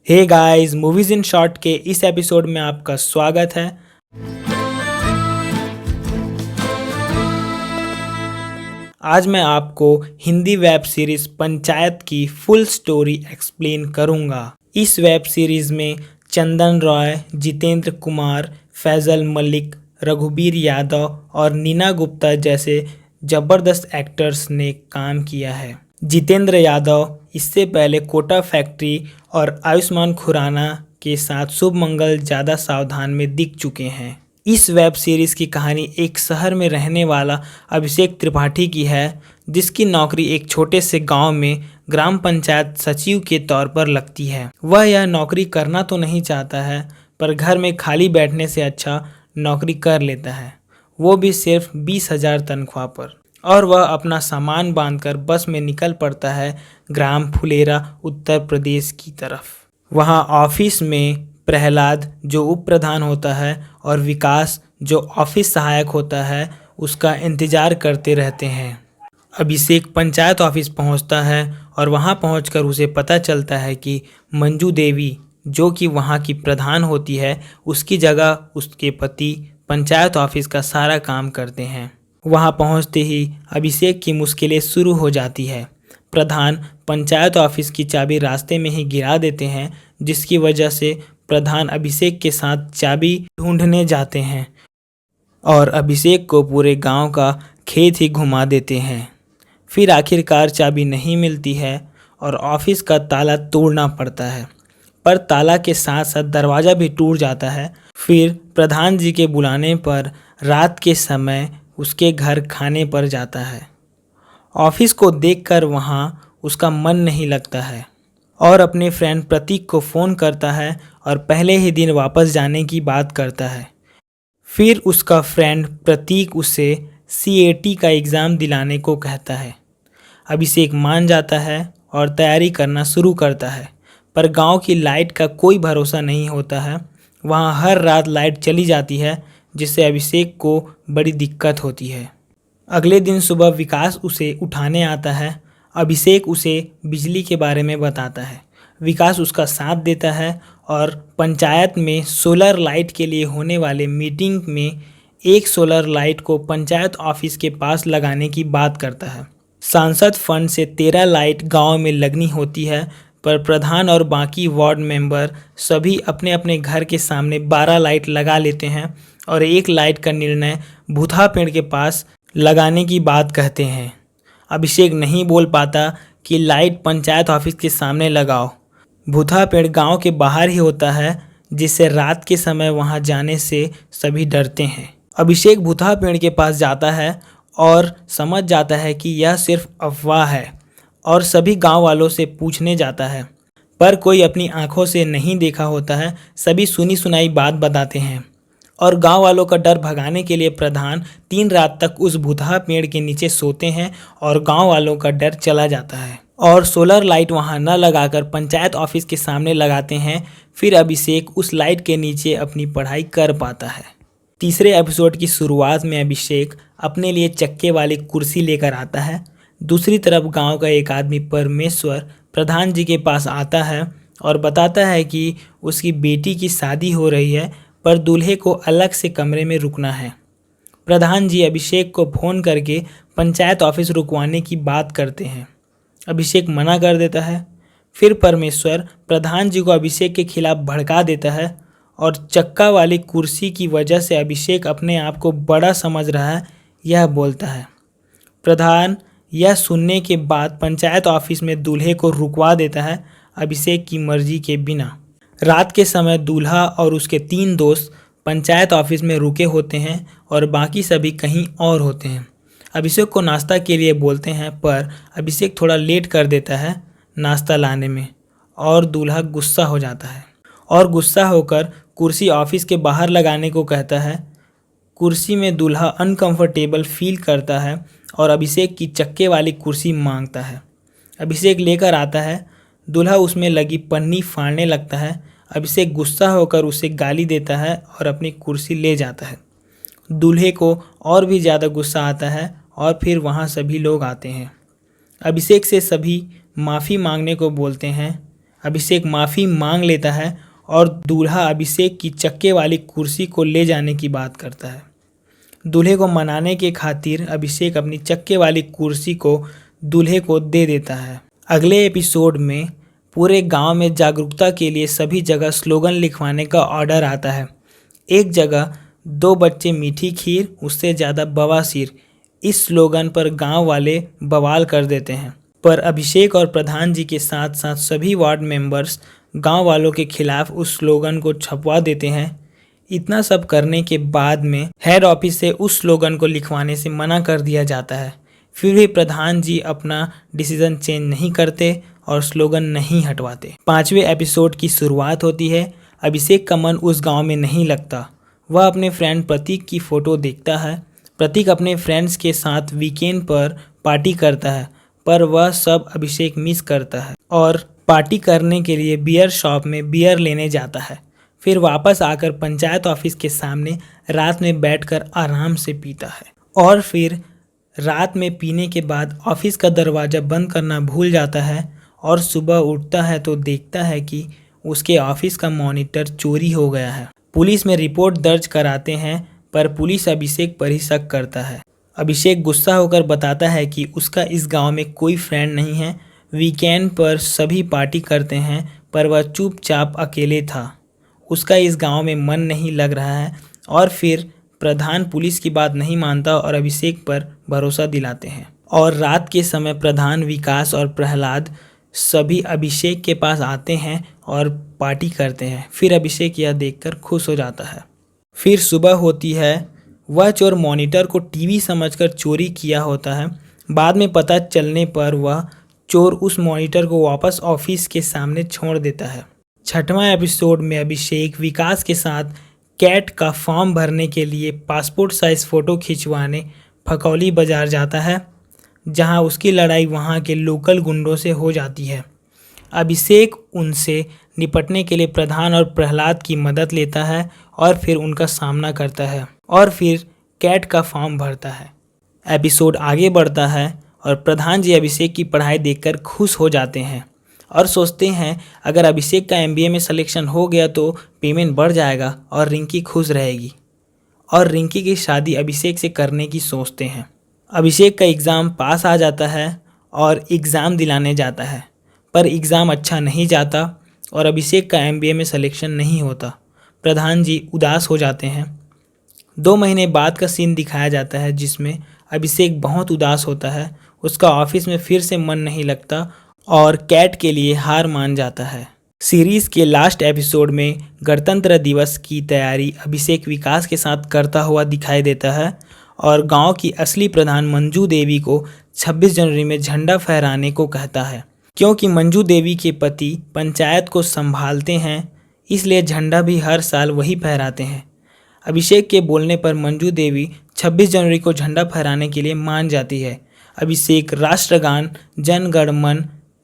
Hey guys, movies in short के इस episode में आपका स्वागत है। आज मैं आपको हिंदी वेब सीरीज पंचायत की फुल स्टोरी एक्सप्लेन करूंगा। इस वेब सीरीज में चंदन रॉय, जितेंद्र कुमार, फैजल मलिक, रघुबीर यादव और नीना गुप्ता जैसे जबरदस्त एक्टर्स ने काम किया है। जितेंद्र यादव इससे पहले कोटा फैक्ट्री और आयुष्मान खुराना के साथ शुभ मंगल ज़्यादा सावधान में दिख चुके हैं। इस वेब सीरीज़ की कहानी एक शहर में रहने वाला अभिषेक त्रिपाठी की है, जिसकी नौकरी एक छोटे से गांव में ग्राम पंचायत सचिव के तौर पर लगती है। वह यह नौकरी करना तो नहीं चाहता है, पर घर में खाली बैठने से अच्छा नौकरी कर लेता है, वो भी सिर्फ 20,000 तनख्वाह पर। और वह अपना सामान बांधकर बस में निकल पड़ता है ग्राम फुलेरा, उत्तर प्रदेश की तरफ। वहाँ ऑफिस में प्रहलाद जो उप प्रधान होता है और विकास जो ऑफिस सहायक होता है, उसका इंतजार करते रहते हैं। अभिषेक पंचायत ऑफिस पहुंचता है और वहां पहुंचकर उसे पता चलता है कि मंजू देवी जो कि वहां की प्रधान होती है, उसकी जगह उसके पति पंचायत ऑफिस का सारा काम करते हैं। वहां पहुंचते ही अभिषेक की मुश्किलें शुरू हो जाती है। प्रधान पंचायत ऑफिस की चाबी रास्ते में ही गिरा देते हैं, जिसकी वजह से प्रधान अभिषेक के साथ चाबी ढूंढने जाते हैं और अभिषेक को पूरे गांव का खेत ही घुमा देते हैं। फिर आखिरकार चाबी नहीं मिलती है और ऑफिस का ताला तोड़ना पड़ता है, पर ताला के साथ साथ दरवाज़ा भी टूट जाता है। फिर प्रधान जी के बुलाने पर रात के समय उसके घर खाने पर जाता है। ऑफिस को देखकर वहाँ उसका मन नहीं लगता है और अपने फ्रेंड प्रतीक को फ़ोन करता है और पहले ही दिन वापस जाने की बात करता है। फिर उसका फ्रेंड प्रतीक उसे CAT का एग्ज़ाम दिलाने को कहता है। अभिषेक मान जाता है और तैयारी करना शुरू करता है, पर गांव की लाइट का कोई भरोसा नहीं होता है। वहाँ हर रात लाइट चली जाती है, जिससे अभिषेक को बड़ी दिक्कत होती है। अगले दिन सुबह विकास उसे उठाने आता है। अभिषेक उसे बिजली के बारे में बताता है। विकास उसका साथ देता है और पंचायत में सोलर लाइट के लिए होने वाले मीटिंग में एक सोलर लाइट को पंचायत ऑफिस के पास लगाने की बात करता है। सांसद फंड से 13 लाइट गांव में लगनी होती है, पर प्रधान और बाकी वार्ड मेंबर सभी अपने अपने घर के सामने 12 लाइट लगा लेते हैं और एक लाइट का निर्णय भूथा पेड़ के पास लगाने की बात कहते हैं। अभिषेक नहीं बोल पाता कि लाइट पंचायत ऑफिस के सामने लगाओ। भूथा पेड़ गांव के बाहर ही होता है, जिससे रात के समय वहां जाने से सभी डरते हैं। अभिषेक भूथा पेड़ के पास जाता है और समझ जाता है कि यह सिर्फ अफवाह है और सभी गांव वालों से पूछने जाता है, पर कोई अपनी आंखों से नहीं देखा होता है। सभी सुनी सुनाई बात बताते हैं और गांव वालों का डर भगाने के लिए प्रधान 3 रात तक उस भूतहा पेड़ के नीचे सोते हैं और गांव वालों का डर चला जाता है और सोलर लाइट वहां न लगाकर पंचायत ऑफिस के सामने लगाते हैं। फिर अभिषेक उस लाइट के नीचे अपनी पढ़ाई कर पाता है। तीसरे एपिसोड की शुरुआत में अभिषेक अपने लिए चक्के वाली कुर्सी लेकर आता है। दूसरी तरफ गांव का एक आदमी परमेश्वर प्रधान जी के पास आता है और बताता है कि उसकी बेटी की शादी हो रही है, पर दूल्हे को अलग से कमरे में रुकना है। प्रधान जी अभिषेक को फ़ोन करके पंचायत ऑफिस रुकवाने की बात करते हैं। अभिषेक मना कर देता है। फिर परमेश्वर प्रधान जी को अभिषेक के खिलाफ भड़का देता है और चक्का वाली कुर्सी की वजह से अभिषेक अपने आप को बड़ा समझ रहा है, यह बोलता है। प्रधान यह सुनने के बाद पंचायत ऑफिस में दूल्हे को रुकवा देता है, अभिषेक की मर्जी के बिना। रात के समय दूल्हा और उसके 3 दोस्त पंचायत ऑफिस में रुके होते हैं और बाकी सभी कहीं और होते हैं। अभिषेक को नाश्ता के लिए बोलते हैं, पर अभिषेक थोड़ा लेट कर देता है नाश्ता लाने में और दूल्हा गुस्सा हो जाता है और गुस्सा होकर कुर्सी ऑफिस के बाहर लगाने को कहता है। कुर्सी में दूल्हा अनकंफर्टेबल फील करता है और अभिषेक की चक्के वाली कुर्सी मांगता है। अभिषेक लेकर आता है। दूल्हा उसमें लगी पन्नी फाड़ने लगता है। अभिषेक गुस्सा होकर उसे गाली देता है और अपनी कुर्सी ले जाता है। दूल्हे को और भी ज़्यादा गुस्सा आता है और फिर वहाँ सभी लोग आते हैं। अभिषेक से सभी माफ़ी मांगने को बोलते हैं। अभिषेक माफ़ी मांग लेता है और दूल्हा अभिषेक की चक्के वाली कुर्सी को ले जाने की बात करता है। दूल्हे को मनाने के खातिर अभिषेक अपनी चक्के वाली कुर्सी को दूल्हे को दे देता है। अगले एपिसोड में पूरे गांव में जागरूकता के लिए सभी जगह स्लोगन लिखवाने का ऑर्डर आता है। एक जगह 2 बच्चे मीठी खीर उससे ज़्यादा बवासीर, इस स्लोगन पर गांव वाले बवाल कर देते हैं। पर अभिषेक और प्रधान जी के साथ साथ सभी वार्ड मेंबर्स गांव वालों के खिलाफ उस स्लोगन को छपवा देते हैं। इतना सब करने के बाद में हेड ऑफिस से उस स्लोगन को लिखवाने से मना कर दिया जाता है। फिर भी प्रधान जी अपना डिसीजन चेंज नहीं करते और स्लोगन नहीं हटवाते। 5वें एपिसोड की शुरुआत होती है। अभिषेक का मन उस गांव में नहीं लगता। वह अपने फ्रेंड प्रतीक की फ़ोटो देखता है। प्रतीक अपने फ्रेंड्स के साथ वीकेंड पर पार्टी करता है, पर वह सब अभिषेक मिस करता है और पार्टी करने के लिए बियर शॉप में बियर लेने जाता है। फिर वापस आकर पंचायत ऑफिस के सामने रात में बैठकर आराम से पीता है और फिर रात में पीने के बाद ऑफिस का दरवाज़ा बंद करना भूल जाता है और सुबह उठता है तो देखता है कि उसके ऑफिस का मॉनिटर चोरी हो गया है। पुलिस में रिपोर्ट दर्ज कराते हैं, पर पुलिस अभिषेक पर ही शक करता है। अभिषेक गुस्सा होकर बताता है कि उसका इस गांव में कोई फ्रेंड नहीं है। वीकेंड पर सभी पार्टी करते हैं, पर वह चुपचाप अकेले था। उसका इस गांव में मन नहीं लग रहा है और फिर प्रधान पुलिस की बात नहीं मानता और अभिषेक पर भरोसा दिलाते हैं। और रात के समय प्रधान, विकास और प्रहलाद सभी अभिषेक के पास आते हैं और पार्टी करते हैं। फिर अभिषेक यह देखकर खुश हो जाता है। फिर सुबह होती है। वह चोर मॉनिटर को टीवी समझकर चोरी किया होता है। बाद में पता चलने पर वह चोर उस मॉनिटर को वापस ऑफिस के सामने छोड़ देता है। 6वां एपिसोड में अभिषेक विकास के साथ कैट का फॉर्म भरने के लिए पासपोर्ट साइज फ़ोटो खिंचवाने फकौली बाज़ार जाता है, जहां उसकी लड़ाई वहां के लोकल गुंडों से हो जाती है। अभिषेक उनसे निपटने के लिए प्रधान और प्रहलाद की मदद लेता है और फिर उनका सामना करता है और फिर कैट का फॉर्म भरता है। एपिसोड आगे बढ़ता है और प्रधान जी अभिषेक की पढ़ाई देखकर खुश हो जाते हैं और सोचते हैं अगर अभिषेक का MBA में सिलेक्शन हो गया तो पेमेंट बढ़ जाएगा और रिंकी खुश रहेगी, और रिंकी की शादी अभिषेक से करने की सोचते हैं। अभिषेक का एग्ज़ाम पास आ जाता है और एग्ज़ाम दिलाने जाता है, पर एग्ज़ाम अच्छा नहीं जाता और अभिषेक का MBA में सिलेक्शन नहीं होता। प्रधान जी उदास हो जाते हैं। 2 महीने बाद का सीन दिखाया जाता है जिसमें अभिषेक बहुत उदास होता है। उसका ऑफिस में फिर से मन नहीं लगता और कैट के लिए हार मान जाता है। सीरीज़ के लास्ट एपिसोड में गणतंत्र दिवस की तैयारी अभिषेक विकास के साथ करता हुआ दिखाई देता है और गांव की असली प्रधान मंजू देवी को 26 जनवरी में झंडा फहराने को कहता है। क्योंकि मंजू देवी के पति पंचायत को संभालते हैं, इसलिए झंडा भी हर साल वही फहराते हैं। अभिषेक के बोलने पर मंजू देवी 26 जनवरी को झंडा फहराने के लिए मान जाती है। अभिषेक राष्ट्रगान जन गण मन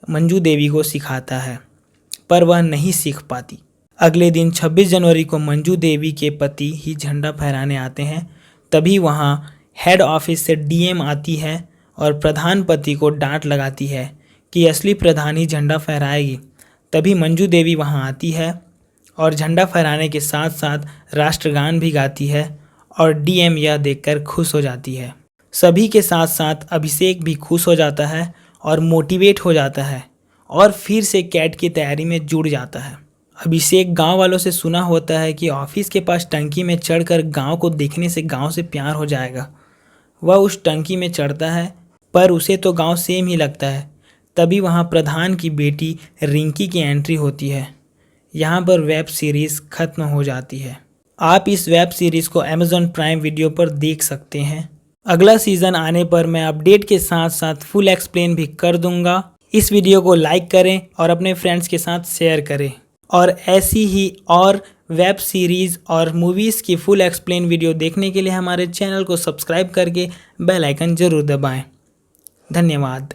मंजू देवी को सिखाता है, पर वह नहीं सीख पाती। अगले दिन 26 जनवरी को मंजू देवी के पति ही झंडा फहराने आते हैं। तभी वहाँ हेड ऑफिस से DM आती है और प्रधान पति को डांट लगाती है कि असली प्रधान ही झंडा फहराएगी। तभी मंजू देवी वहाँ आती है और झंडा फहराने के साथ साथ राष्ट्रगान भी गाती है और DM यह देखकर खुश हो जाती है। सभी के साथ साथ अभिषेक भी खुश हो जाता है और मोटिवेट हो जाता है और फिर से कैट की तैयारी में जुड़ जाता है। अभिषेक गांव वालों से सुना होता है कि ऑफिस के पास टंकी में चढ़कर गांव को देखने से गांव से प्यार हो जाएगा। वह उस टंकी में चढ़ता है, पर उसे तो गांव सेम ही लगता है। तभी वहां प्रधान की बेटी रिंकी की एंट्री होती है। यहां पर वेब सीरीज़ ख़त्म हो जाती है। आप इस वेब सीरीज़ को Amazon प्राइम वीडियो पर देख सकते हैं। अगला सीज़न आने पर मैं अपडेट के साथ साथ फुल एक्सप्लेन भी कर दूंगा। इस वीडियो को लाइक करें और अपने फ्रेंड्स के साथ शेयर करें, और ऐसी ही और वेब सीरीज़ और मूवीज़ की फुल एक्सप्लेन वीडियो देखने के लिए हमारे चैनल को सब्सक्राइब करके बेल आइकन ज़रूर दबाएं। धन्यवाद।